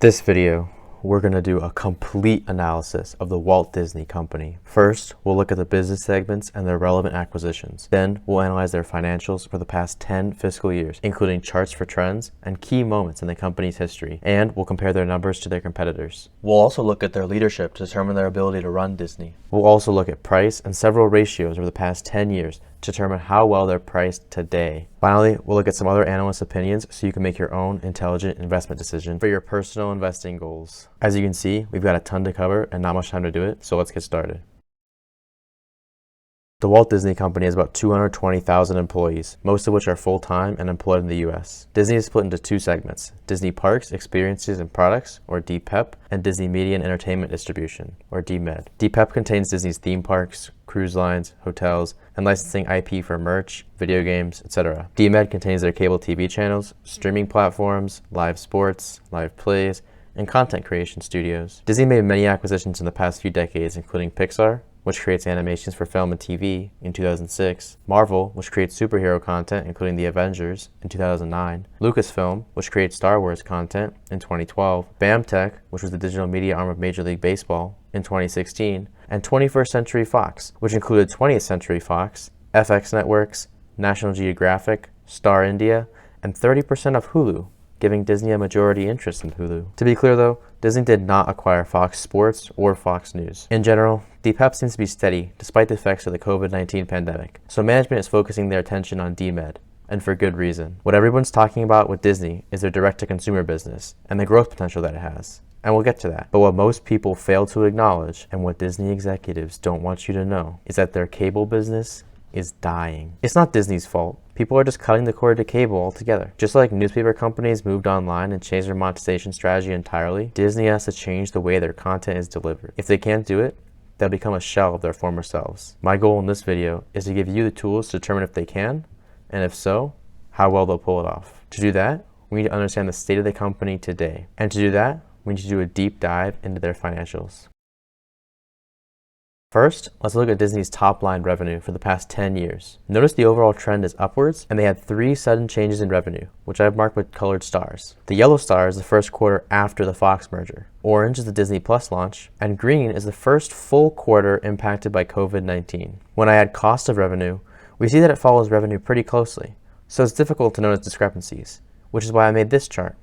This video, we're going to do a complete analysis of the Walt Disney Company. First, we'll look at the business segments and their relevant acquisitions. Then, we'll analyze their financials for the past 10 fiscal years, including charts for trends and key moments in the company's history. And we'll compare their numbers to their competitors. We'll also look at their leadership to determine their ability to run Disney. We'll also look at price and several ratios over the past 10 years to determine how well they're priced today. Finally, we'll look at some other analysts' opinions so you can make your own intelligent investment decision for your personal investing goals. As you can see, we've got a ton to cover and not much time to do it, so let's get started. The Walt Disney Company has about 220,000 employees, most of which are full-time and employed in the US. Disney is split into two segments: Disney Parks, Experiences and Products, or DPEP, and Disney Media and Entertainment Distribution, or DMED. DPEP contains Disney's theme parks, cruise lines, hotels, and licensing IP for merch, video games, etc. DMED contains their cable TV channels, streaming platforms, live sports, live plays, and content creation studios. Disney made many acquisitions in the past few decades, including Pixar, which creates animations for film and TV, in 2006, Marvel, which creates superhero content including the Avengers, in 2009, Lucasfilm, which creates Star Wars content, in 2012, BAMTech, which was the digital media arm of Major League Baseball, in 2016, and 21st Century Fox, which included 20th Century Fox, FX Networks, National Geographic, Star India, and 30% of Hulu, giving Disney a majority interest in Hulu. To be clear though, Disney did not acquire Fox Sports or Fox News. In general, DPEP seems to be steady despite the effects of the COVID-19 pandemic, so management is focusing their attention on DMED, and for good reason. What everyone's talking about with Disney is their direct-to-consumer business and the growth potential that it has. And we'll get to that. But what most people fail to acknowledge, and what Disney executives don't want you to know, is that their cable business is dying. It's not Disney's fault. People are just cutting the cord to cable altogether. Just like newspaper companies moved online and changed their monetization strategy entirely, Disney has to change the way their content is delivered. If they can't do it, they'll become a shell of their former selves. My goal in this video is to give you the tools to determine if they can, and if so, how well they'll pull it off. To do that, we need to understand the state of the company today. And to do that, we need to do a deep dive into their financials. First, let's look at Disney's top-line revenue for the past 10 years. Notice the overall trend is upwards, and they had 3 sudden changes in revenue, which I've marked with colored stars. The yellow star is the first quarter after the Fox merger, orange is the Disney Plus launch, and green is the first full quarter impacted by COVID-19. When I add cost of revenue, we see that it follows revenue pretty closely, so it's difficult to notice discrepancies, which is why I made this chart.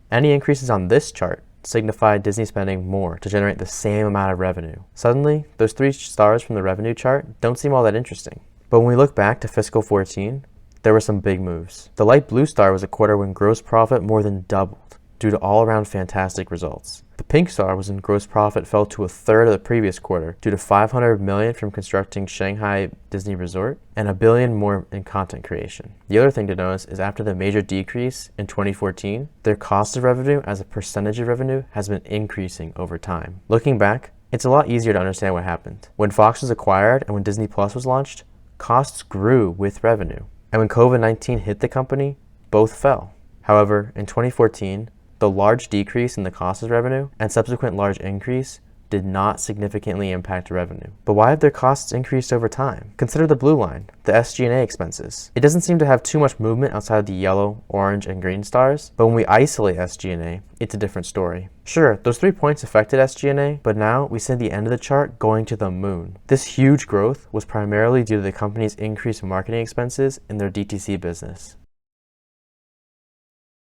Any increases on this chart signify Disney spending more to generate the same amount of revenue. Suddenly, those 3 stars from the revenue chart don't seem all that interesting. But when we look back to fiscal 14, there were some big moves. The light blue star was a quarter when gross profit more than doubled due to all-around fantastic results. The pink star was when gross profit fell to a third of the previous quarter due to $500 million from constructing Shanghai Disney Resort and $1 billion more in content creation. The other thing to notice is after the major decrease in 2014, their cost of revenue as a percentage of revenue has been increasing over time. Looking back, it's a lot easier to understand what happened. When Fox was acquired and when Disney Plus was launched, costs grew with revenue. And when COVID-19 hit the company, both fell. However, in 2014, the large decrease in the cost of revenue and subsequent large increase did not significantly impact revenue. But why have their costs increased over time? Consider the blue line, the SG&A expenses. It doesn't seem to have too much movement outside the yellow, orange, and green stars, but when we isolate SG&A, it's a different story. Sure, those 3 points affected SG&A, but now we see the end of the chart going to the moon. This huge growth was primarily due to the company's increased marketing expenses in their DTC business.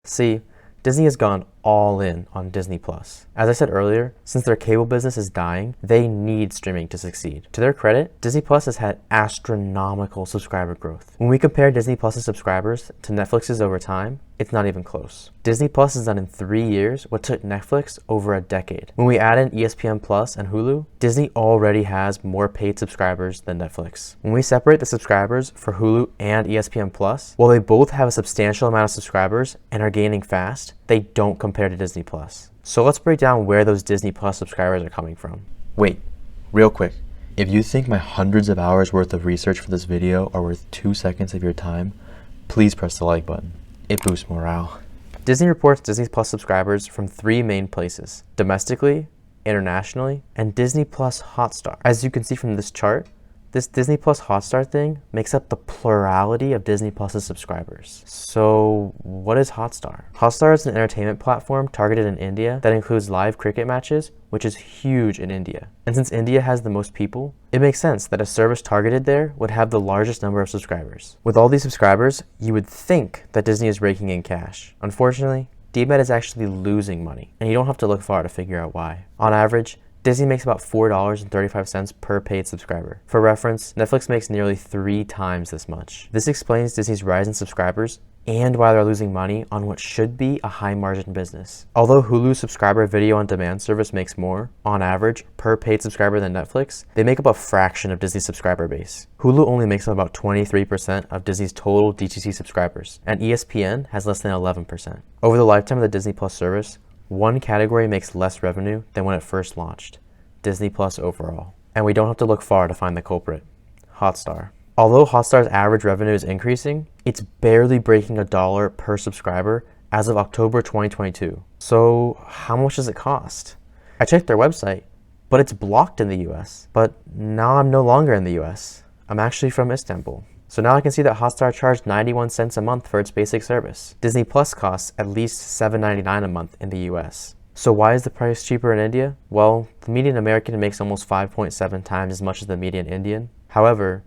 See, Disney has gone all in on Disney Plus. As I said earlier, since their cable business is dying, they need streaming to succeed. To their credit, Disney Plus has had astronomical subscriber growth. When we compare Disney Plus's subscribers to Netflix's over time, it's not even close. Disney Plus has done in 3 years what took Netflix over a decade. When we add in ESPN Plus and Hulu, Disney already has more paid subscribers than Netflix. When we separate the subscribers for Hulu and ESPN Plus, while they both have a substantial amount of subscribers and are gaining fast, they don't compare to Disney Plus. So let's break down where those Disney Plus subscribers are coming from. Wait, real quick. If you think my hundreds of hours worth of research for this video are worth 2 seconds of your time, please press the like button. It boosts morale. Disney reports Disney Plus subscribers from 3 main places: domestically, internationally, and Disney Plus Hotstar. As you can see from this chart, This Disney Plus Hotstar thing makes up the plurality of Disney Plus's subscribers. So what is Hotstar? Hotstar is an entertainment platform targeted in India that includes live cricket matches, which is huge in India. And since India has the most people, it makes sense that a service targeted there would have the largest number of subscribers. With all these subscribers, you would think that Disney is raking in cash. Unfortunately, DMED is actually losing money, and you don't have to look far to figure out why. On average, Disney makes about $4.35 per paid subscriber. For reference, Netflix makes nearly 3 times this much. This explains Disney's rise in subscribers and why they're losing money on what should be a high-margin business. Although Hulu's subscriber video-on-demand service makes more, on average, per paid subscriber than Netflix, they make up a fraction of Disney's subscriber base. Hulu only makes up about 23% of Disney's total DTC subscribers, and ESPN has less than 11%. Over the lifetime of the Disney Plus service, one category makes less revenue than when it first launched: Disney Plus overall. And we don't have to look far to find the culprit: Hotstar. Although Hotstar's average revenue is increasing, it's barely breaking $1 per subscriber as of October 2022. So how much does it cost? I checked their website, but it's blocked in the US. But now I'm no longer in the US. I'm actually from Istanbul. So now I can see that Hotstar charged 91 cents a month for its basic service. Disney Plus costs at least $7.99 a month in the US. So why is the price cheaper in India? Well, the median American makes almost 5.7 times as much as the median Indian. However,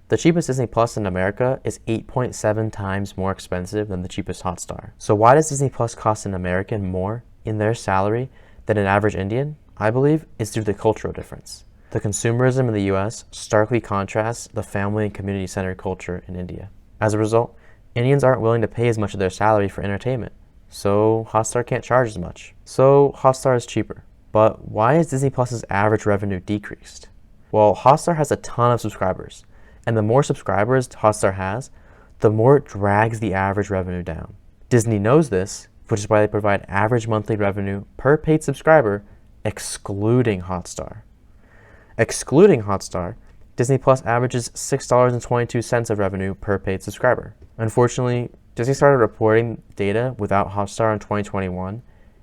the cheapest Disney Plus in America is 8.7 times more expensive than the cheapest Hotstar. So why does Disney Plus cost an American more in their salary than an average Indian? I believe it's due to the cultural difference. The consumerism in the US starkly contrasts the family and community-centered culture in India. As a result, Indians aren't willing to pay as much of their salary for entertainment, so Hotstar can't charge as much. So Hotstar is cheaper. But why is Disney Plus's average revenue decreased? Well, Hotstar has a ton of subscribers, and the more subscribers Hotstar has, the more it drags the average revenue down. Disney knows this, which is why they provide average monthly revenue per paid subscriber, excluding Hotstar. Excluding Hotstar, Disney Plus averages $6.22 of revenue per paid subscriber. Unfortunately, Disney started reporting data without Hotstar in 2021,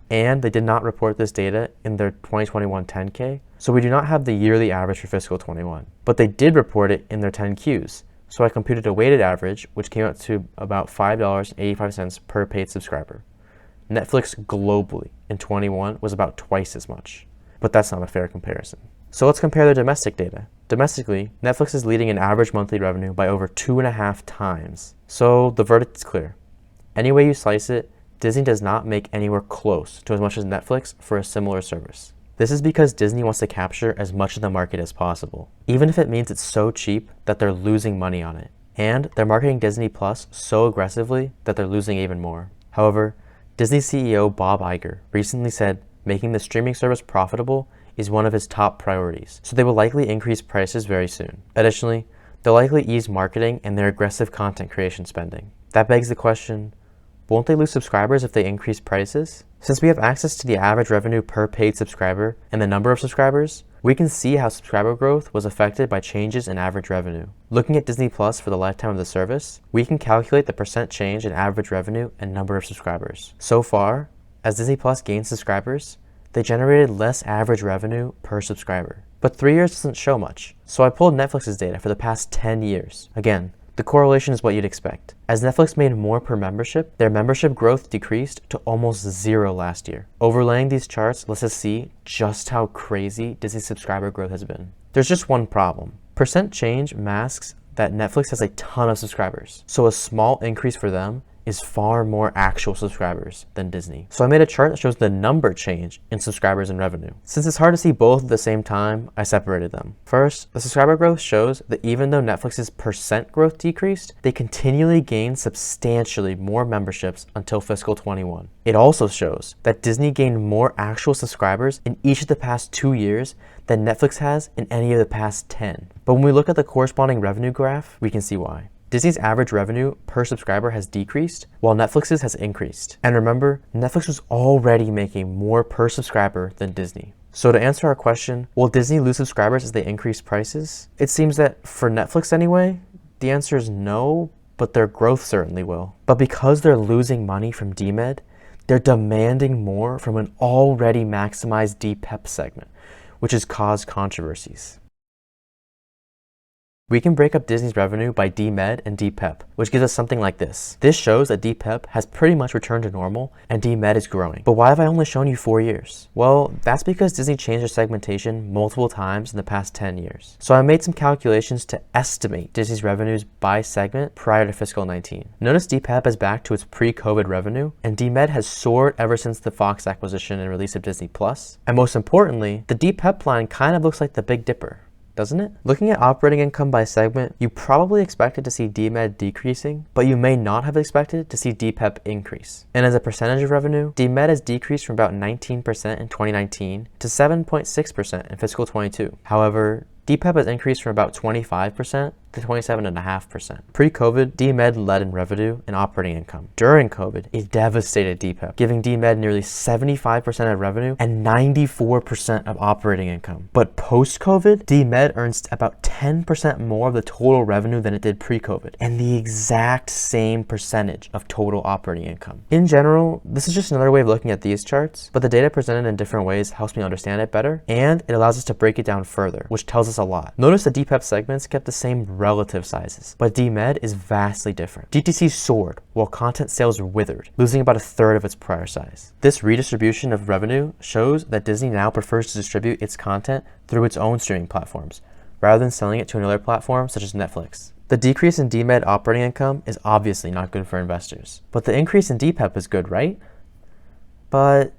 and they did not report this data in their 2021 10K, so we do not have the yearly average for fiscal 21. But they did report it in their 10Qs, so I computed a weighted average, which came out to about $5.85 per paid subscriber. Netflix globally in 21 was about twice as much, but that's not a fair comparison. So let's compare their domestic data. Domestically, Netflix is leading in average monthly revenue by over 2.5 times. So the verdict is clear. Any way you slice it, Disney does not make anywhere close to as much as Netflix for a similar service. This is because Disney wants to capture as much of the market as possible, even if it means it's so cheap that they're losing money on it. And they're marketing Disney Plus so aggressively that they're losing even more. However, Disney CEO Bob Iger recently said making the streaming service profitable is one of his top priorities, so they will likely increase prices very soon. Additionally, they'll likely ease marketing and their aggressive content creation spending. That begs the question, won't they lose subscribers if they increase prices? Since we have access to the average revenue per paid subscriber and the number of subscribers, we can see how subscriber growth was affected by changes in average revenue. Looking at Disney Plus for the lifetime of the service, we can calculate the percent change in average revenue and number of subscribers. So far, as Disney Plus gained subscribers, they generated less average revenue per subscriber. But 3 years doesn't show much, so I pulled Netflix's data for the past 10 years. Again, the correlation is what you'd expect. As Netflix made more per membership, their membership growth decreased to almost 0 last year. Overlaying these charts lets us see just how crazy Disney's subscriber growth has been. There's just one problem. Percent change masks that Netflix has a ton of subscribers, so a small increase for them is far more actual subscribers than Disney. So I made a chart that shows the number change in subscribers and revenue. Since it's hard to see both at the same time, I separated them. First, the subscriber growth shows that even though Netflix's percent growth decreased, they continually gained substantially more memberships until fiscal 21. It also shows that Disney gained more actual subscribers in each of the past 2 years than Netflix has in any of the past 10. But when we look at the corresponding revenue graph, we can see why. Disney's average revenue per subscriber has decreased, while Netflix's has increased. And remember, Netflix was already making more per subscriber than Disney. So to answer our question, will Disney lose subscribers as they increase prices? It seems that for Netflix anyway, the answer is no, but their growth certainly will. But because they're losing money from DMED, they're demanding more from an already maximized DPEP segment, which has caused controversies. We can break up Disney's revenue by DMED and DPEP, which gives us something like this. This shows that DPEP has pretty much returned to normal and DMED is growing. But why have I only shown you 4 years? Well, that's because Disney changed their segmentation multiple times in the past 10 years. So I made some calculations to estimate Disney's revenues by segment prior to fiscal 19. Notice DPEP is back to its pre-COVID revenue, and DMED has soared ever since the Fox acquisition and release of Disney Plus. And most importantly, the DPEP line kind of looks like the Big Dipper, doesn't it? Looking at operating income by segment, you probably expected to see DMED decreasing, but you may not have expected to see DPEP increase. And as a percentage of revenue, DMED has decreased from about 19% in 2019 to 7.6% in fiscal 22. However, DPEP has increased from about 25% to 27.5%. Pre-COVID, DMED led in revenue and operating income. During COVID, it devastated DPEP, giving DMED nearly 75% of revenue and 94% of operating income. But post-COVID, DMED earns about 10% more of the total revenue than it did pre-COVID, and the exact same percentage of total operating income. In general, this is just another way of looking at these charts, but the data presented in different ways helps me understand it better, and it allows us to break it down further, which tells us a lot. Notice the DPEP segments kept the same relative sizes, but DMED is vastly different. DTC soared, while content sales withered, losing about a third of its prior size. This redistribution of revenue shows that Disney now prefers to distribute its content through its own streaming platforms, rather than selling it to another platform such as Netflix. The decrease in DMED operating income is obviously not good for investors, but the increase in DPEP is good, right? But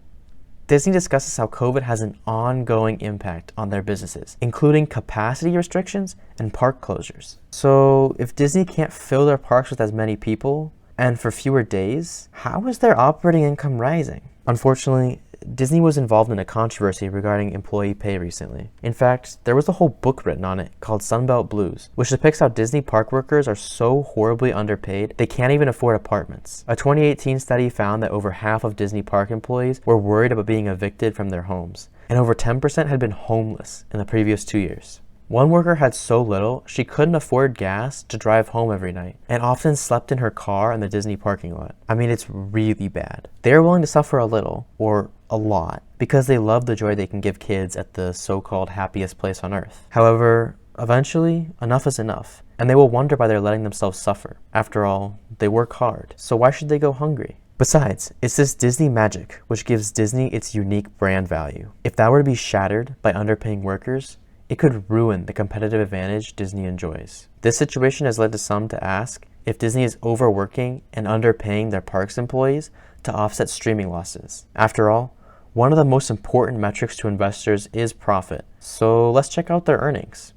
Disney discusses how COVID has an ongoing impact on their businesses, including capacity restrictions and park closures. So if Disney can't fill their parks with as many people and for fewer days, how is their operating income rising? Unfortunately, Disney was involved in a controversy regarding employee pay recently. In fact, there was a whole book written on it called Sunbelt Blues, which depicts how Disney park workers are so horribly underpaid they can't even afford apartments. A 2018 study found that over half of Disney park employees were worried about being evicted from their homes, and over 10% had been homeless in the previous 2 years. One worker had so little, she couldn't afford gas to drive home every night, and often slept in her car in the Disney parking lot. I mean, it's really bad. They are willing to suffer a little, or a lot, because they love the joy they can give kids at the so-called happiest place on earth. However, eventually, enough is enough, and they will wonder why they're letting themselves suffer. After all, they work hard, so why should they go hungry? Besides, it's this Disney magic which gives Disney its unique brand value. If that were to be shattered by underpaying workers, it could ruin the competitive advantage Disney enjoys. This situation has led to some to ask if Disney is overworking and underpaying their parks employees to offset streaming losses. After all, one of the most important metrics to investors is profit, so let's check out their earnings.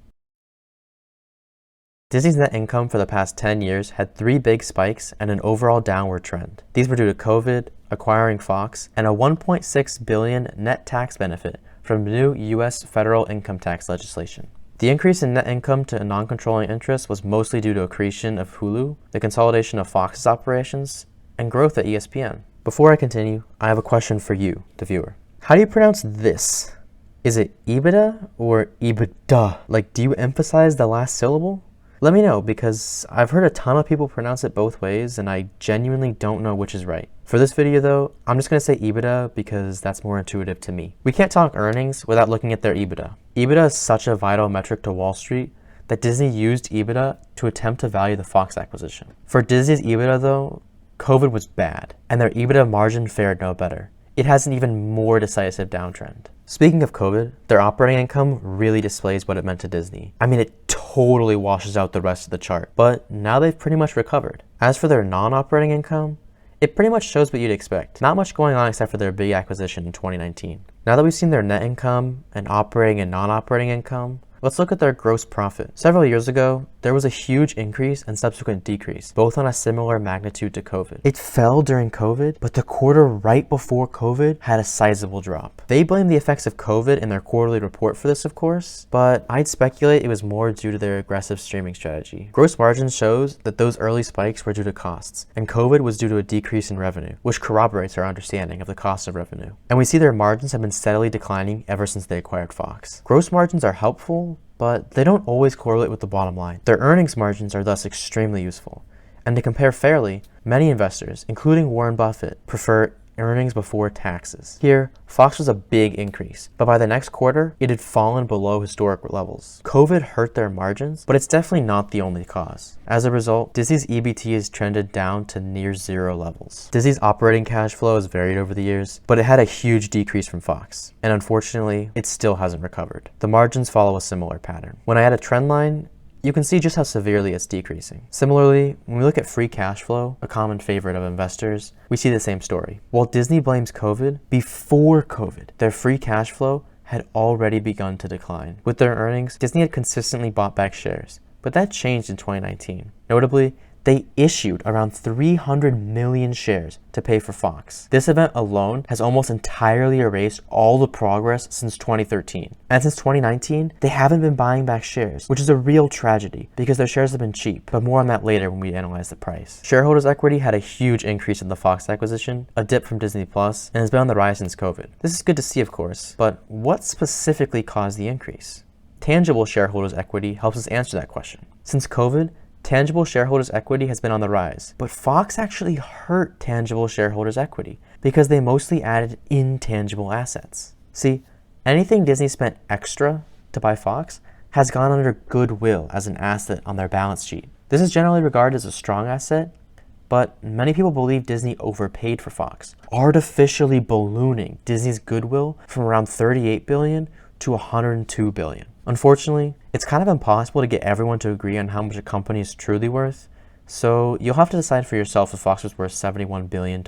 Disney's net income for the past 10 years had 3 big spikes and an overall downward trend. These were due to COVID, acquiring Fox, and a $1.6 billion net tax benefit from new U.S. federal income tax legislation. The increase in net income to non-controlling interest was mostly due to accretion of Hulu, the consolidation of Fox's operations, and growth at ESPN. Before I continue, I have a question for you, the viewer. How do you pronounce this? Is it EBITDA or EBITDA? Like, do you emphasize the last syllable? Let me know, because I've heard a ton of people pronounce it both ways, and I genuinely don't know which is right. For this video though, I'm just going to say EBITDA because that's more intuitive to me. We can't talk earnings without looking at their EBITDA. EBITDA is such a vital metric to Wall Street that Disney used EBITDA to attempt to value the Fox acquisition. For Disney's EBITDA though, COVID was bad, and their EBITDA margin fared no better. It has an even more decisive downtrend. Speaking of COVID, their operating income really displays what it meant to Disney. I mean, it totally washes out the rest of the chart, but now they've pretty much recovered. As for their non-operating income, it pretty much shows what you'd expect. Not much going on except for their big acquisition in 2019. Now that we've seen their net income and operating and non-operating income, let's look at their gross profit. Several years ago, there was a huge increase and subsequent decrease, both on a similar magnitude to COVID. It fell during COVID, but the quarter right before COVID had a sizable drop. They blame the effects of COVID in their quarterly report for this, of course, but I'd speculate it was more due to their aggressive streaming strategy. Gross margins shows that those early spikes were due to costs, and COVID was due to a decrease in revenue, which corroborates our understanding of the cost of revenue. And we see their margins have been steadily declining ever since they acquired Fox. Gross margins are helpful, but they don't always correlate with the bottom line. Their earnings margins are thus extremely useful. And to compare fairly, many investors, including Warren Buffett, prefer earnings before taxes. Here, Fox was a big increase, but by the next quarter, it had fallen below historic levels. COVID hurt their margins, but it's definitely not the only cause. As a result, Disney's EBITDA has trended down to near zero levels. Disney's operating cash flow has varied over the years, but it had a huge decrease from Fox, and unfortunately, it still hasn't recovered. The margins follow a similar pattern. When I add a trend line, you can see just how severely it's decreasing. Similarly, when we look at free cash flow, a common favorite of investors, we see the same story. While Disney blames COVID, before COVID, their free cash flow had already begun to decline. With their earnings, Disney had consistently bought back shares, but that changed in 2019. Notably, they issued around 300 million shares to pay for Fox. This event alone has almost entirely erased all the progress since 2013. And since 2019, they haven't been buying back shares, which is a real tragedy because their shares have been cheap, but more on that later when we analyze the price. Shareholders' equity had a huge increase in the Fox acquisition, a dip from Disney Plus, and has been on the rise since COVID. This is good to see, of course, but what specifically caused the increase? Tangible shareholders' equity helps us answer that question. Since COVID, tangible shareholders' equity has been on the rise, but Fox actually hurt tangible shareholders' equity because they mostly added intangible assets. See, anything Disney spent extra to buy Fox has gone under goodwill as an asset on their balance sheet. This is generally regarded as a strong asset, but many people believe Disney overpaid for Fox, artificially ballooning Disney's goodwill from around $38 billion to $102 billion. Unfortunately, it's kind of impossible to get everyone to agree on how much a company is truly worth, so you'll have to decide for yourself if Fox was worth $71 billion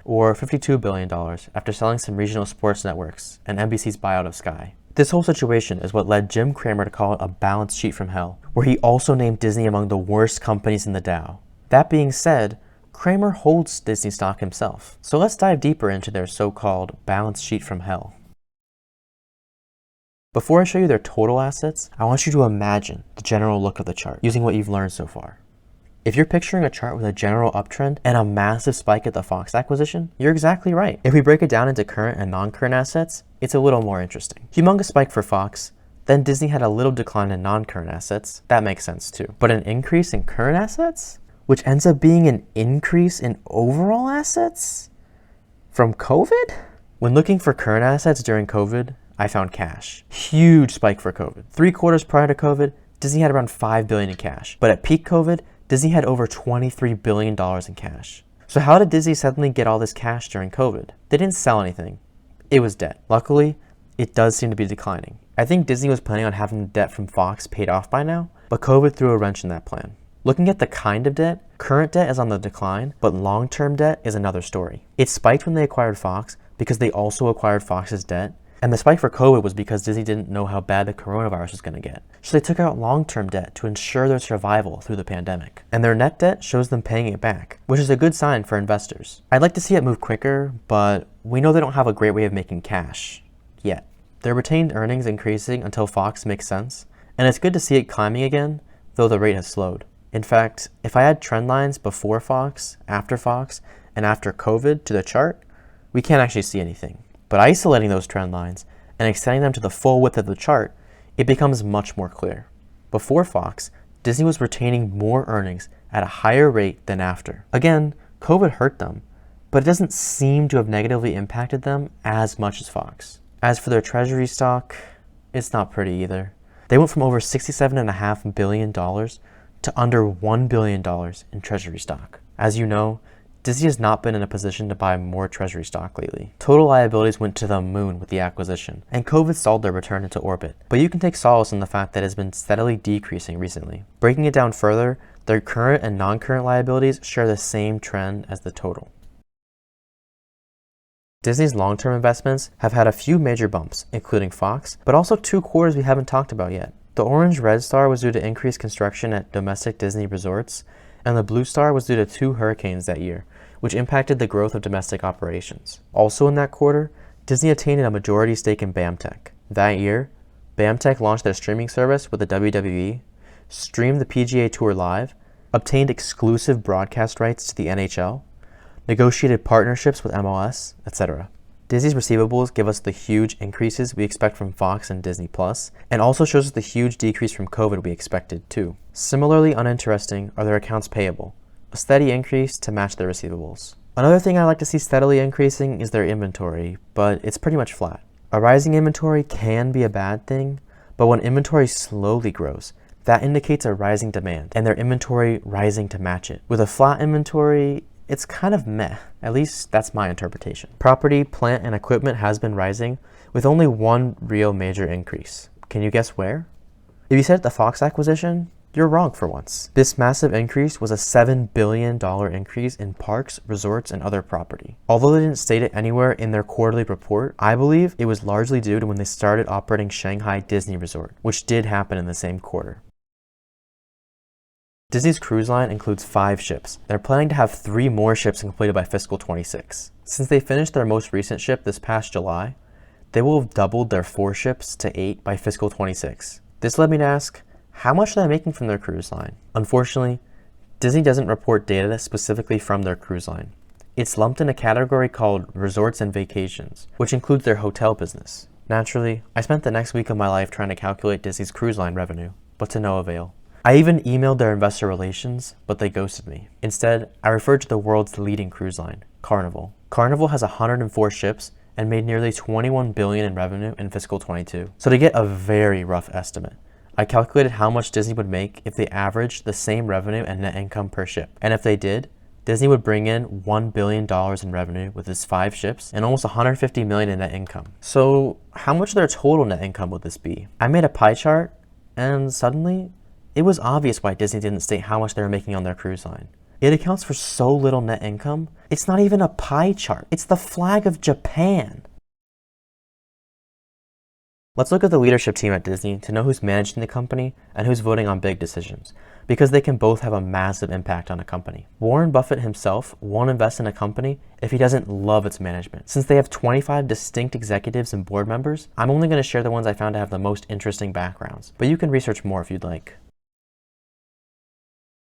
or $52 billion after selling some regional sports networks and NBC's buyout of Sky. This whole situation is what led Jim Cramer to call it a balance sheet from hell, where he also named Disney among the worst companies in the Dow. That being said, Cramer holds Disney stock himself, so let's dive deeper into their so-called balance sheet from hell. Before I show you their total assets, I want you to imagine the general look of the chart using what you've learned so far. If you're picturing a chart with a general uptrend and a massive spike at the Fox acquisition, you're exactly right. If we break it down into current and non-current assets, it's a little more interesting. Humongous spike for Fox, then Disney had a little decline in non-current assets. That makes sense too. But an increase in current assets, which ends up being an increase in overall assets from COVID? When looking for current assets during COVID, I found cash. Huge spike for COVID. 3 quarters prior to COVID, Disney had around $5 billion in cash. But at peak COVID, Disney had over $23 billion in cash. So how did Disney suddenly get all this cash during COVID? They didn't sell anything. It was debt. Luckily, it does seem to be declining. I think Disney was planning on having the debt from Fox paid off by now, but COVID threw a wrench in that plan. Looking at the kind of debt, current debt is on the decline, but long-term debt is another story. It spiked when they acquired Fox because they also acquired Fox's debt. And the spike for COVID was because Disney didn't know how bad the coronavirus was going to get. So they took out long-term debt to ensure their survival through the pandemic. And their net debt shows them paying it back, which is a good sign for investors. I'd like to see it move quicker, but we know they don't have a great way of making cash yet. Their retained earnings increasing until Fox makes sense, and it's good to see it climbing again, though the rate has slowed. In fact, if I add trend lines before Fox, after Fox, and after COVID to the chart, we can't actually see anything. But isolating those trend lines and extending them to the full width of the chart, it becomes much more clear. Before Fox, Disney was retaining more earnings at a higher rate than after. Again, COVID hurt them, but it doesn't seem to have negatively impacted them as much as Fox. As for their treasury stock, it's not pretty either. They went from over $67.5 billion to under $1 billion in treasury stock. As you know, Disney has not been in a position to buy more treasury stock lately. Total liabilities went to the moon with the acquisition, and COVID stalled their return into orbit. But you can take solace in the fact that it has been steadily decreasing recently. Breaking it down further, their current and non-current liabilities share the same trend as the total. Disney's long-term investments have had a few major bumps, including Fox, but also 2 quarters we haven't talked about yet. The orange-red star was due to increased construction at domestic Disney resorts, and the blue star was due to 2 hurricanes that year, which impacted the growth of domestic operations. Also in that quarter, Disney attained a majority stake in BAMTech. That year, BAMTech launched their streaming service with the WWE, streamed the PGA Tour live, obtained exclusive broadcast rights to the NHL, negotiated partnerships with MLS, etc. Disney's receivables give us the huge increases we expect from Fox and Disney Plus, and also shows us the huge decrease from COVID we expected too. Similarly uninteresting are their accounts payable, a steady increase to match their receivables. Another thing I like to see steadily increasing is their inventory, but it's pretty much flat. A rising inventory can be a bad thing, but when inventory slowly grows, that indicates a rising demand, and their inventory rising to match it. With a flat inventory, it's kind of meh. At least that's my interpretation. Property, plant, and equipment has been rising, with only one real major increase. Can you guess where? If you said the Fox acquisition, you're wrong for once. This massive increase was a $7 billion increase in parks, resorts, and other property. Although they didn't state it anywhere in their quarterly report, I believe it was largely due to when they started operating Shanghai Disney Resort, which did happen in the same quarter. Disney's cruise line includes 5 ships. They're planning to have 3 more ships completed by fiscal 26. Since they finished their most recent ship this past July, they will have doubled their 4 ships to 8 by fiscal 26. This led me to ask, how much are they making from their cruise line? Unfortunately, Disney doesn't report data specifically from their cruise line. It's lumped in a category called resorts and vacations, which includes their hotel business. Naturally, I spent the next week of my life trying to calculate Disney's cruise line revenue, but to no avail. I even emailed their investor relations, but they ghosted me. Instead, I referred to the world's leading cruise line, Carnival. Carnival has 104 ships and made nearly $21 billion in revenue in fiscal 22. So to get a very rough estimate, I calculated how much Disney would make if they averaged the same revenue and net income per ship. And if they did, Disney would bring in $1 billion in revenue with its 5 ships and almost $150 million in net income. So how much of their total net income would this be? I made a pie chart, and suddenly, it was obvious why Disney didn't state how much they were making on their cruise line. It accounts for so little net income, it's not even a pie chart. It's the flag of Japan. Let's look at the leadership team at Disney to know who's managing the company and who's voting on big decisions, because they can both have a massive impact on a company. Warren Buffett himself won't invest in a company if he doesn't love its management. Since they have 25 distinct executives and board members, I'm only going to share the ones I found to have the most interesting backgrounds, but you can research more if you'd like.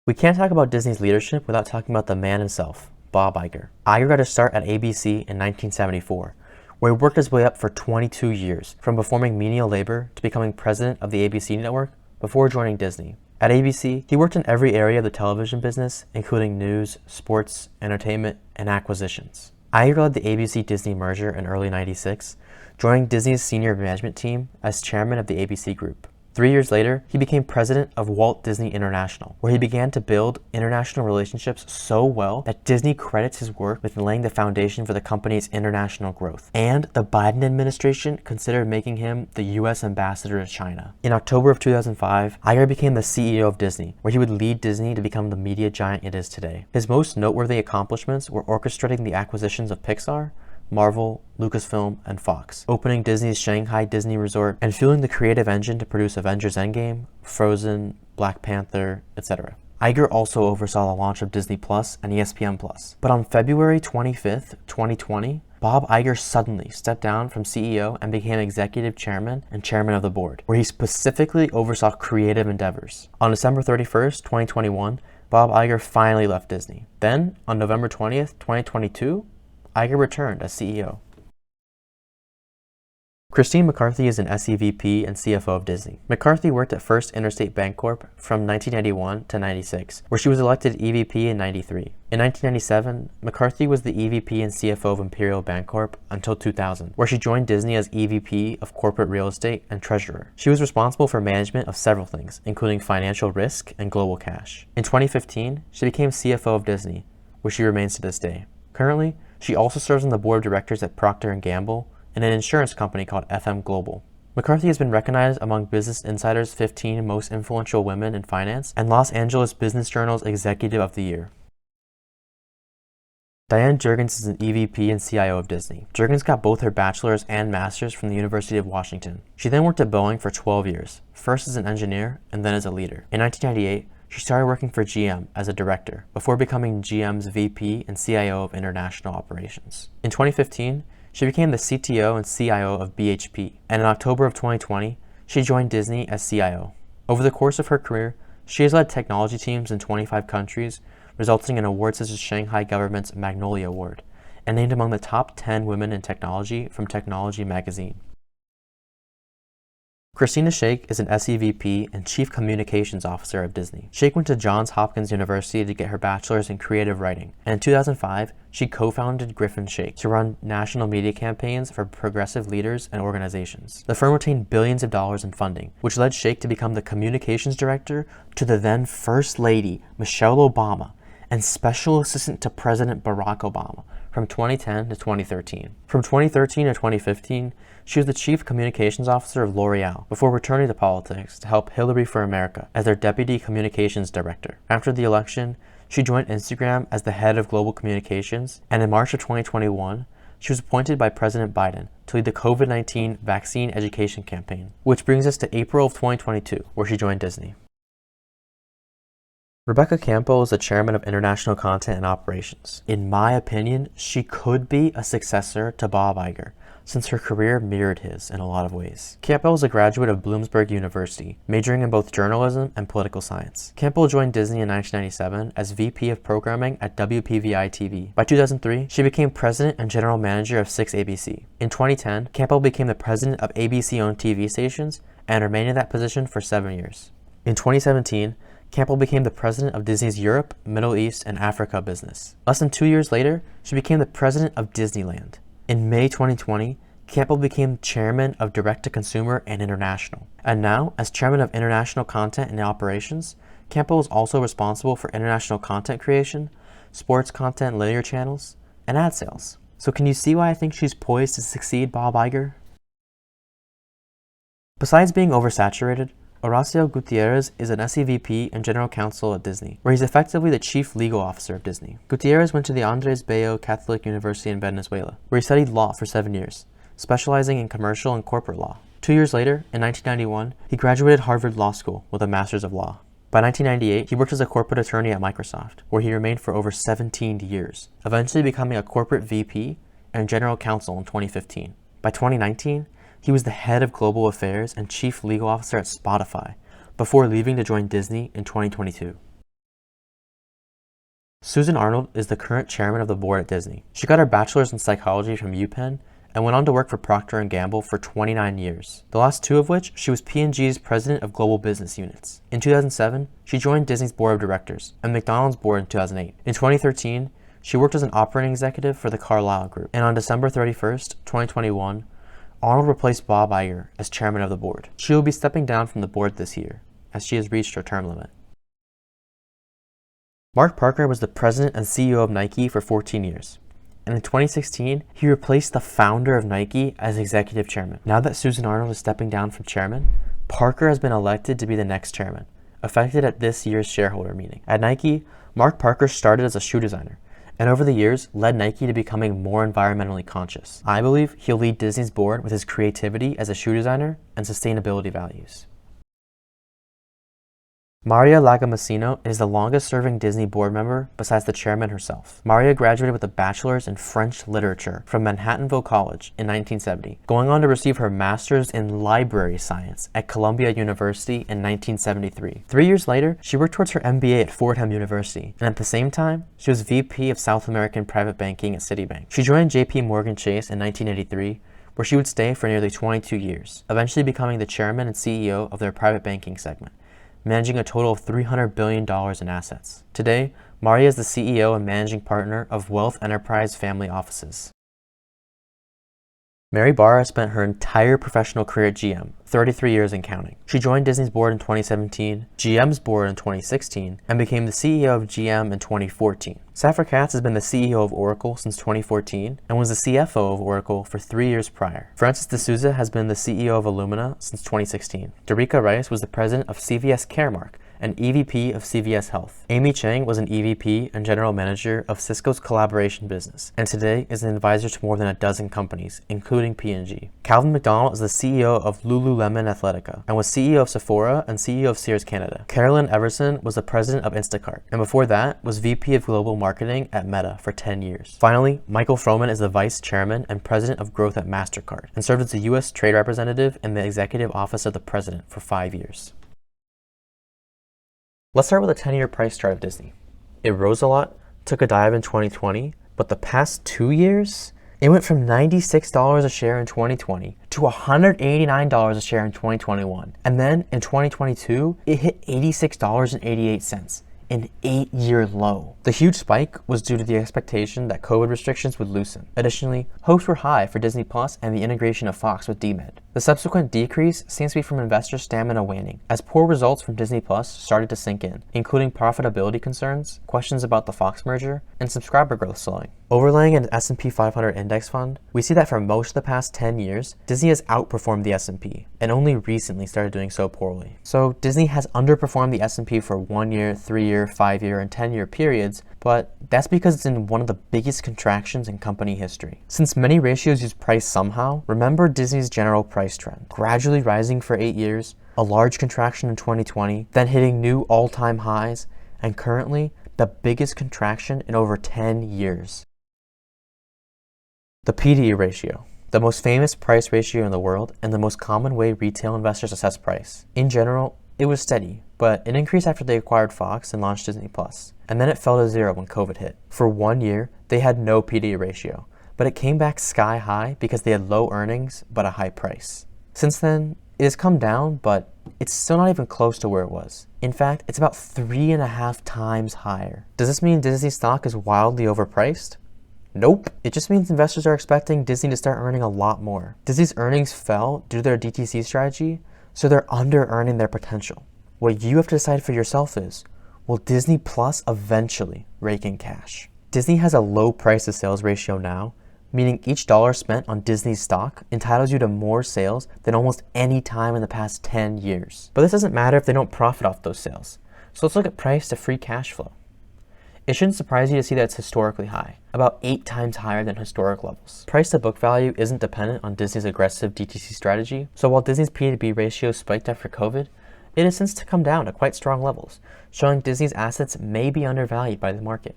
We can't talk about Disney's leadership without talking about the man himself, Bob Iger. Iger got a start at ABC in 1974, where he worked his way up for 22 years, from performing menial labor to becoming president of the ABC network before joining Disney. At ABC, he worked in every area of the television business, including news, sports, entertainment, and acquisitions. Iger led the ABC-Disney merger in early '96, joining Disney's senior management team as chairman of the ABC Group. 3 years later, he became president of Walt Disney International, where he began to build international relationships so well that Disney credits his work with laying the foundation for the company's international growth. And the Biden administration considered making him the U.S. ambassador to China. In October of 2005, Iger became the CEO of Disney, where he would lead Disney to become the media giant it is today. His most noteworthy accomplishments were orchestrating the acquisitions of Pixar, Marvel, Lucasfilm, and Fox, opening Disney's Shanghai Disney Resort, and fueling the creative engine to produce Avengers Endgame, Frozen, Black Panther, etc. Iger also oversaw the launch of Disney Plus and ESPN Plus. But on February 25th, 2020, Bob Iger suddenly stepped down from CEO and became executive chairman and chairman of the board, where he specifically oversaw creative endeavors. On December 31st, 2021, Bob Iger finally left Disney. Then, on November 20th, 2022, Iger returned as CEO. Christine McCarthy is an SEVP and CFO of Disney. McCarthy worked at First Interstate Bancorp from 1991 to 96, where she was elected EVP in 93. In 1997, McCarthy was the EVP and CFO of Imperial Bancorp until 2000, where she joined Disney as EVP of Corporate Real Estate and Treasurer. She was responsible for management of several things, including financial risk and global cash. In 2015, she became CFO of Disney, where she remains to this day. Currently, she also serves on the board of directors at Procter & Gamble and an insurance company called FM Global. McCarthy has been recognized among Business Insider's 15 most influential women in finance and Los Angeles Business Journal's Executive of the Year. Diane Jurgens is an EVP and CIO of Disney. Jurgens got both her bachelor's and master's from the University of Washington. She then worked at Boeing for 12 years, first as an engineer and then as a leader. In 1998, she started working for GM as a director before becoming GM's VP and CIO of International Operations. In 2015, she became the CTO and CIO of BHP, and in October of 2020, she joined Disney as CIO. Over the course of her career, she has led technology teams in 25 countries, resulting in awards such as Shanghai Government's Magnolia Award, and named among the top 10 women in technology from Technology magazine. Christina Shake is an SEVP and Chief Communications Officer of Disney. Shake went to Johns Hopkins University to get her bachelor's in creative writing, and in 2005, she co-founded Griffin Shake to run national media campaigns for progressive leaders and organizations. The firm retained billions of dollars in funding, which led Shake to become the communications director to the then First Lady, Michelle Obama, and Special Assistant to President Barack Obama from 2010 to 2013. From 2013 to 2015, she was the Chief Communications Officer of L'Oreal before returning to politics to help Hillary for America as their Deputy Communications Director. After the election, she joined Instagram as the head of global communications, and in March of 2021, she was appointed by President Biden to lead the COVID-19 vaccine education campaign, which brings us to April of 2022, where she joined Disney. Rebecca Campbell is the chairman of International Content and Operations. In my opinion, she could be a successor to Bob Iger, since her career mirrored his in a lot of ways. Campbell is a graduate of Bloomsburg University, majoring in both journalism and political science. Campbell joined Disney in 1997 as VP of Programming at WPVI-TV. By 2003, she became president and general manager of 6 ABC. In 2010, Campbell became the president of ABC-owned TV stations and remained in that position for 7 years. In 2017, Campbell became the president of Disney's Europe, Middle East, and Africa business. Less than 2 years later, she became the president of Disneyland. In May 2020, Campbell became chairman of Direct-to-Consumer and International. And now, as chairman of International Content and Operations, Campbell is also responsible for international content creation, sports content linear channels, and ad sales. So can you see why I think she's poised to succeed Bob Iger? Besides being oversaturated, Horacio Gutierrez is an SEVP and General Counsel at Disney, where he's effectively the Chief Legal Officer of Disney. Gutierrez went to the Andres Bello Catholic University in Venezuela, where he studied law for 7 years, specializing in commercial and corporate law. 2 years later, in 1991, he graduated Harvard Law School with a Master's of Law. By 1998, he worked as a corporate attorney at Microsoft, where he remained for over 17 years, eventually becoming a corporate VP and General Counsel in 2015. By 2019, he was the head of global affairs and chief legal officer at Spotify, before leaving to join Disney in 2022. Susan Arnold is the current chairman of the board at Disney. She got her bachelor's in psychology from UPenn and went on to work for Procter & Gamble for 29 years, the last 2 of which she was P&G's president of global business units. In 2007, she joined Disney's board of directors and McDonald's board in 2008. In 2013, she worked as an operating executive for the Carlyle Group, and on December 31st, 2021, Arnold replaced Bob Iger as chairman of the board. She will be stepping down from the board this year, as she has reached her term limit. Mark Parker was the president and CEO of Nike for 14 years, and in 2016, he replaced the founder of Nike as executive chairman. Now that Susan Arnold is stepping down from chairman, Parker has been elected to be the next chairman, effective at this year's shareholder meeting. At Nike, Mark Parker started as a shoe designer, and over the years led Nike to becoming more environmentally conscious. I believe he'll lead Disney's board with his creativity as a shoe designer and sustainability values. Maria Lagomasino is the longest-serving Disney board member besides the chairman herself. Maria graduated with a bachelor's in French literature from Manhattanville College in 1970, going on to receive her master's in library science at Columbia University in 1973. 3 years later, she worked towards her MBA at Fordham University, and at the same time, she was VP of South American Private Banking at Citibank. She joined JP Morgan Chase in 1983, where she would stay for nearly 22 years, eventually becoming the chairman and CEO of their private banking segment, managing a total of $300 billion in assets. Today, Maria is the CEO and managing partner of Wealth Enterprise Family Offices. Mary Barra spent her entire professional career at GM, 33 years and counting. She joined Disney's board in 2017, GM's board in 2016, and became the CEO of GM in 2014. Safra Catz has been the CEO of Oracle since 2014 and was the CFO of Oracle for 3 years prior. Francis D'Souza has been the CEO of Illumina since 2016. Derica Rice was the president of CVS Caremark and EVP of CVS Health. Amy Chang was an EVP and general manager of Cisco's collaboration business, and today is an advisor to more than a dozen companies, including P&G. Calvin McDonald is the CEO of Lululemon Athletica, and was CEO of Sephora and CEO of Sears Canada. Carolyn Everson was the president of Instacart, and before that was VP of Global Marketing at Meta for 10 years. Finally, Michael Froman is the vice chairman and president of growth at MasterCard, and served as the U.S. trade representative in the executive office of the president for 5 years. Let's start with a 10-year price chart of Disney. It rose a lot, took a dive in 2020, but the past 2 years It went from $96 a share in 2020 to $189 a share in 2021. And then in 2022, it hit $86.88. An 8-year low. The huge spike was due to the expectation that COVID restrictions would loosen. Additionally, hopes were high for Disney Plus and the integration of Fox with DMED. The subsequent decrease seems to be from investor stamina waning, as poor results from Disney Plus started to sink in, including profitability concerns, questions about the Fox merger, and subscriber growth slowing. Overlaying an S&P 500 index fund, we see that for most of the past 10 years, Disney has outperformed the S&P, and only recently started doing so poorly. So Disney has underperformed the S&P for 1 year, 3 year, 5 year, and 10 year periods, but that's because it's in one of the biggest contractions in company history. Since many ratios use price somehow, remember Disney's general price trend, gradually rising for 8 years, a large contraction in 2020, then hitting new all-time highs, and currently the biggest contraction in over 10 years. The PDE ratio, the most famous price ratio in the world and the most common way retail investors assess price. In general, it was steady, but it increased after they acquired Fox and launched Disney Plus. And then it fell to 0 when COVID hit. For 1 year, they had no PDE ratio, but it came back sky high because they had low earnings but a high price. Since then, it has come down, but it's still not even close to where it was. In fact, it's about 3.5 times higher. Does this mean Disney stock is wildly overpriced? Nope. It just means investors are expecting Disney to start earning a lot more. Disney's earnings fell due to their DTC strategy, so they're under-earning their potential. What you have to decide for yourself is, will Disney Plus eventually rake in cash? Disney has a low price to sales ratio now, meaning each dollar spent on Disney's stock entitles you to more sales than almost any time in the past 10 years. But this doesn't matter if they don't profit off those sales. So let's look at price to free cash flow. It shouldn't surprise you to see that it's historically high, about 8 times higher than historic levels. Price to book value isn't dependent on Disney's aggressive DTC strategy, so while Disney's P/B ratio spiked after COVID, it has since come down to quite strong levels, showing Disney's assets may be undervalued by the market.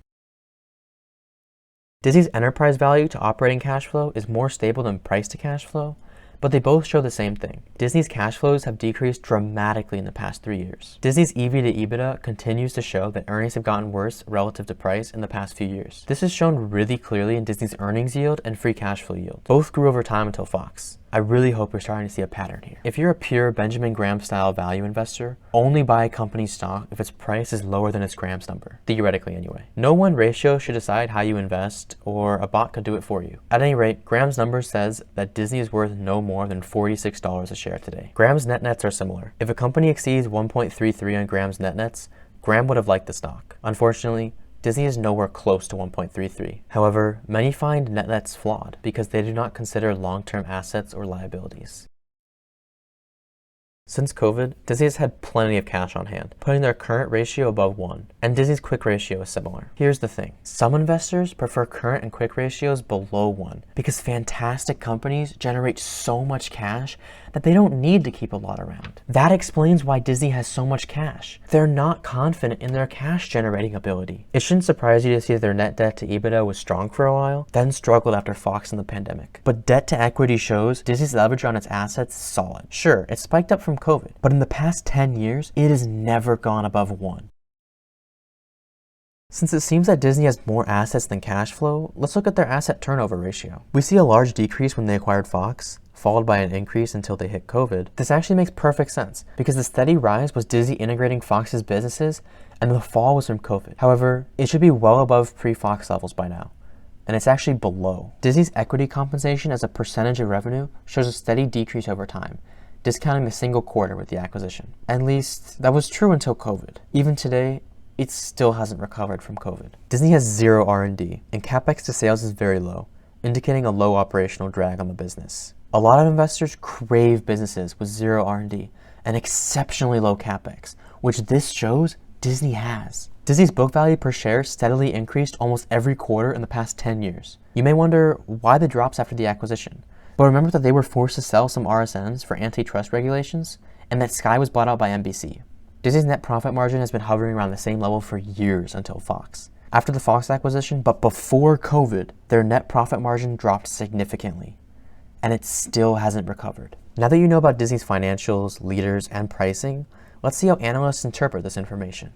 Disney's enterprise value to operating cash flow is more stable than price to cash flow, but they both show the same thing. Disney's cash flows have decreased dramatically in the past 3 years. Disney's EV to EBITDA continues to show that earnings have gotten worse relative to price in the past few years. This is shown really clearly in Disney's earnings yield and free cash flow yield. Both grew over time until Fox. I really hope you're starting to see a pattern here. If you're a pure Benjamin Graham style value investor, only buy a company's stock if its price is lower than its Graham's number, theoretically anyway. No one ratio should decide how you invest, or a bot could do it for you. At any rate, Graham's number says that Disney is worth no more than $46 a share today. Graham's net nets are similar. If a company exceeds 1.33 on Graham's net nets, Graham would have liked the stock. Unfortunately, Disney is nowhere close to 1.33. However, many find net nets flawed because they do not consider long-term assets or liabilities. Since COVID, Disney has had plenty of cash on hand, putting their current ratio above 1, and Disney's quick ratio is similar. Here's the thing. Some investors prefer current and quick ratios below 1 because fantastic companies generate so much cash that they don't need to keep a lot around. That explains why Disney has so much cash. They're not confident in their cash generating ability. It shouldn't surprise you to see that their net debt to EBITDA was strong for a while, then struggled after Fox and the pandemic. But debt to equity shows Disney's leverage on its assets is solid. Sure, it spiked up from COVID, but in the past 10 years, it has never gone above 1. Since it seems that Disney has more assets than cash flow, let's look at their asset turnover ratio. We see a large decrease when they acquired Fox, followed by an increase until they hit COVID. This actually makes perfect sense because the steady rise was Disney integrating Fox's businesses and the fall was from COVID. However, it should be well above pre-Fox levels by now, and it's actually below. Disney's equity compensation as a percentage of revenue shows a steady decrease over time, discounting the single quarter with the acquisition. At least, that was true until COVID. Even today, it still hasn't recovered from COVID. Disney has zero R&D, and CapEx to sales is very low, indicating a low operational drag on the business. A lot of investors crave businesses with zero R&D and exceptionally low CapEx, which this shows Disney has. Disney's book value per share steadily increased almost every quarter in the past 10 years. You may wonder why the drops after the acquisition, but remember that they were forced to sell some RSNs for antitrust regulations, and that Sky was bought out by NBC. Disney's net profit margin has been hovering around the same level for years until Fox. After the Fox acquisition, but before COVID, their net profit margin dropped significantly, and it still hasn't recovered. Now that you know about Disney's financials, leaders, and pricing, let's see how analysts interpret this information.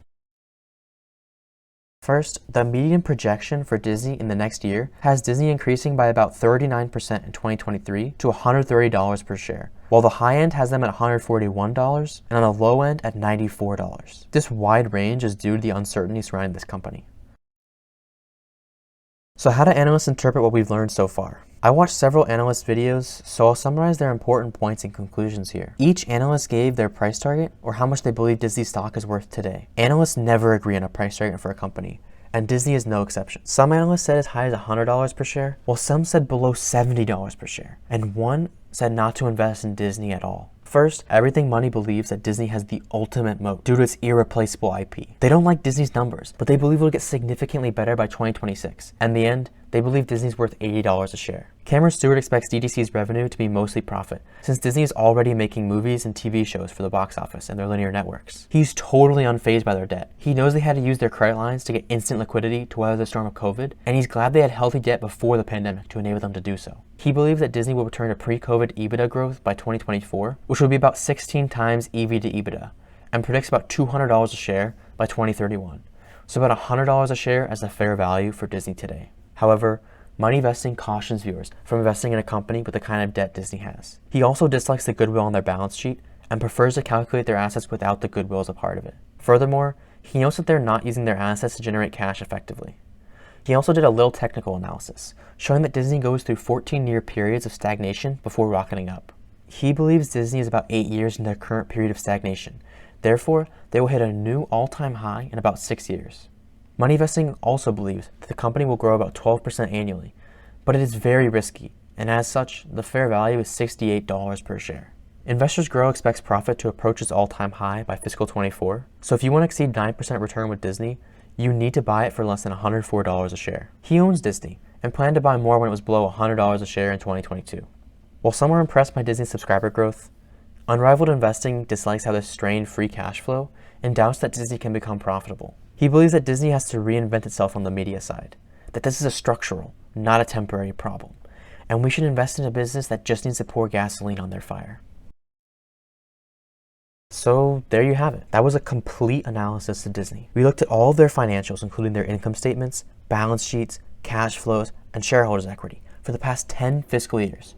First, the median projection for Disney in the next year has Disney increasing by about 39% in 2023 to $130 per share, while the high end has them at $141 and on the low end at $94. This wide range is due to the uncertainty surrounding this company. So how do analysts interpret what we've learned so far? I watched several analyst videos, so I'll summarize their important points and conclusions here. Each analyst gave their price target or how much they believe Disney's stock is worth today. Analysts never agree on a price target for a company, and Disney is no exception. Some analysts said as high as $100 per share, while some said below $70 per share, and one said not to invest in Disney at all. First, Everything Money believes that Disney has the ultimate moat due to its irreplaceable IP. They don't like Disney's numbers, but they believe it'll get significantly better by 2026. And in the end, they believe Disney's worth $80 a share. Cameron Stewart expects DTC's revenue to be mostly profit, since Disney is already making movies and TV shows for the box office and their linear networks. He's totally unfazed by their debt. He knows they had to use their credit lines to get instant liquidity to weather the storm of COVID, and he's glad they had healthy debt before the pandemic to enable them to do so. He believes that Disney will return to pre-COVID EBITDA growth by 2024, which will be about 16 times EV to EBITDA, and predicts about $200 a share by 2031. So about $100 a share as a fair value for Disney today. However, Money Vesting cautions viewers from investing in a company with the kind of debt Disney has. He also dislikes the goodwill on their balance sheet and prefers to calculate their assets without the goodwill as a part of it. Furthermore, he notes that they're not using their assets to generate cash effectively. He also did a little technical analysis, showing that Disney goes through 14-year periods of stagnation before rocketing up. He believes Disney is about 8 years in their current period of stagnation. Therefore, they will hit a new all-time high in about 6 years. Money Vesting also believes that the company will grow about 12% annually, but it is very risky, and as such, the fair value is $68 per share. Investors Grow expects profit to approach its all-time high by fiscal 24, so if you want to exceed 9% return with Disney, you need to buy it for less than $104 a share. He owns Disney and planned to buy more when it was below $100 a share in 2022. While some are impressed by Disney's subscriber growth, Unrivaled Investing dislikes how this strained free cash flow and doubts that Disney can become profitable. He believes that Disney has to reinvent itself on the media side, that this is a structural, not a temporary problem, and we should invest in a business that just needs to pour gasoline on their fire. So there you have it. That was a complete analysis of Disney. We looked at all of their financials, including their income statements, balance sheets, cash flows, and shareholders' equity for the past 10 fiscal years.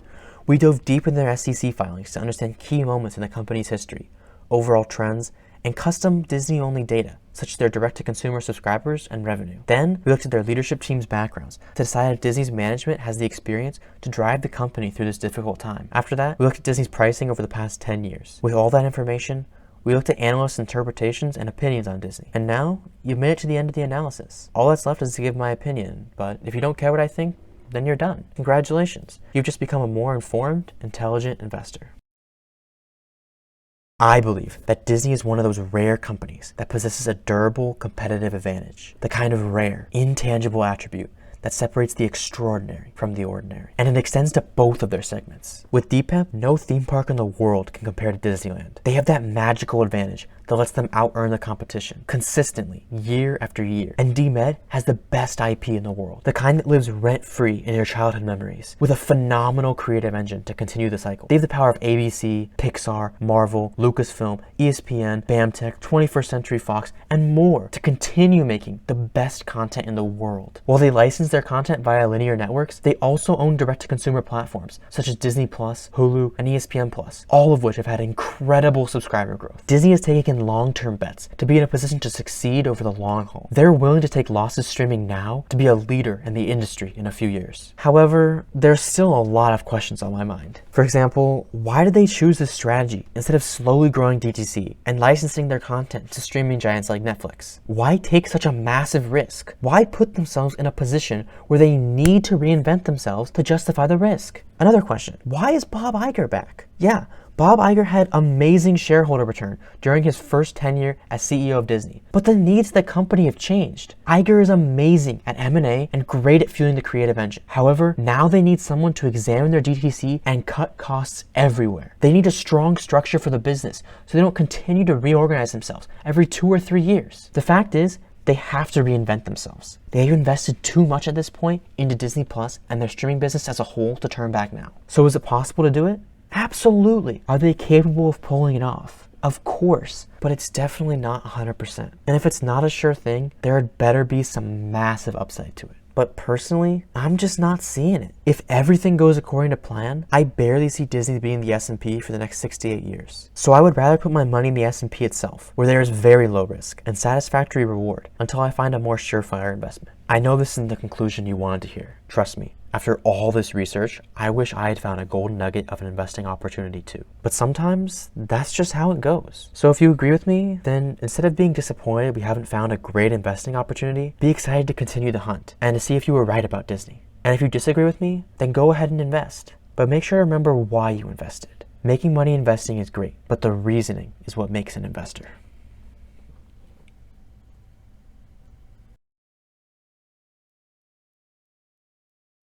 We dove deep in their SEC filings to understand key moments in the company's history, overall trends, and custom Disney-only data, such as their direct-to-consumer subscribers and revenue. Then, we looked at their leadership team's backgrounds to decide if Disney's management has the experience to drive the company through this difficult time. After that, we looked at Disney's pricing over the past 10 years. With all that information, we looked at analysts' interpretations and opinions on Disney. And now, you've made it to the end of the analysis. All that's left is to give my opinion, but if you don't care what I think, then you're done. Congratulations. You've just become a more informed, intelligent investor. I believe that Disney is one of those rare companies that possesses a durable competitive advantage, the kind of rare, intangible attribute that separates the extraordinary from the ordinary. And it extends to both of their segments. With DPEP, no theme park in the world can compare to Disneyland. They have that magical advantage that lets them out-earn the competition consistently, year after year. And DMed has the best IP in the world, the kind that lives rent-free in your childhood memories, with a phenomenal creative engine to continue the cycle. They have the power of ABC, Pixar, Marvel, Lucasfilm, ESPN, BAMTech, 21st Century Fox, and more to continue making the best content in the world. While they license their content via linear networks, they also own direct-to-consumer platforms such as Disney+, Hulu, and ESPN+, all of which have had incredible subscriber growth. Disney has taken long-term bets to be in a position to succeed over the long haul. They're willing to take losses streaming now to be a leader in the industry in a few years. However, there's still a lot of questions on my mind. For example, why did they choose this strategy instead of slowly growing DTC and licensing their content to streaming giants like Netflix? Why take such a massive risk? Why put themselves in a position where they need to reinvent themselves to justify the risk? Another question, why is Bob Iger back? Yeah, Bob Iger had amazing shareholder return during his first tenure as CEO of Disney, but the needs of the company have changed. Iger is amazing at M&A and great at fueling the creative engine. However, now they need someone to examine their DTC and cut costs everywhere. They need a strong structure for the business so they don't continue to reorganize themselves every 2 or 3 years. The fact is, they have to reinvent themselves. They've invested too much at this point into Disney Plus and their streaming business as a whole to turn back now. So is it possible to do it? Absolutely. Are they capable of pulling it off? Of course, but it's definitely not 100%. And if it's not a sure thing, there had better be some massive upside to it. But personally, I'm just not seeing it. If everything goes according to plan, I barely see Disney being the S&P for the next 6 to 8 years. So I would rather put my money in the S&P itself, where there is very low risk and satisfactory reward, until I find a more surefire investment. I know this isn't the conclusion you wanted to hear. Trust me. After all this research, I wish I had found a golden nugget of an investing opportunity too. But sometimes, that's just how it goes. So if you agree with me, then instead of being disappointed we haven't found a great investing opportunity, be excited to continue the hunt and to see if you were right about Disney. And if you disagree with me, then go ahead and invest. But make sure to remember why you invested. Making money investing is great, but the reasoning is what makes an investor.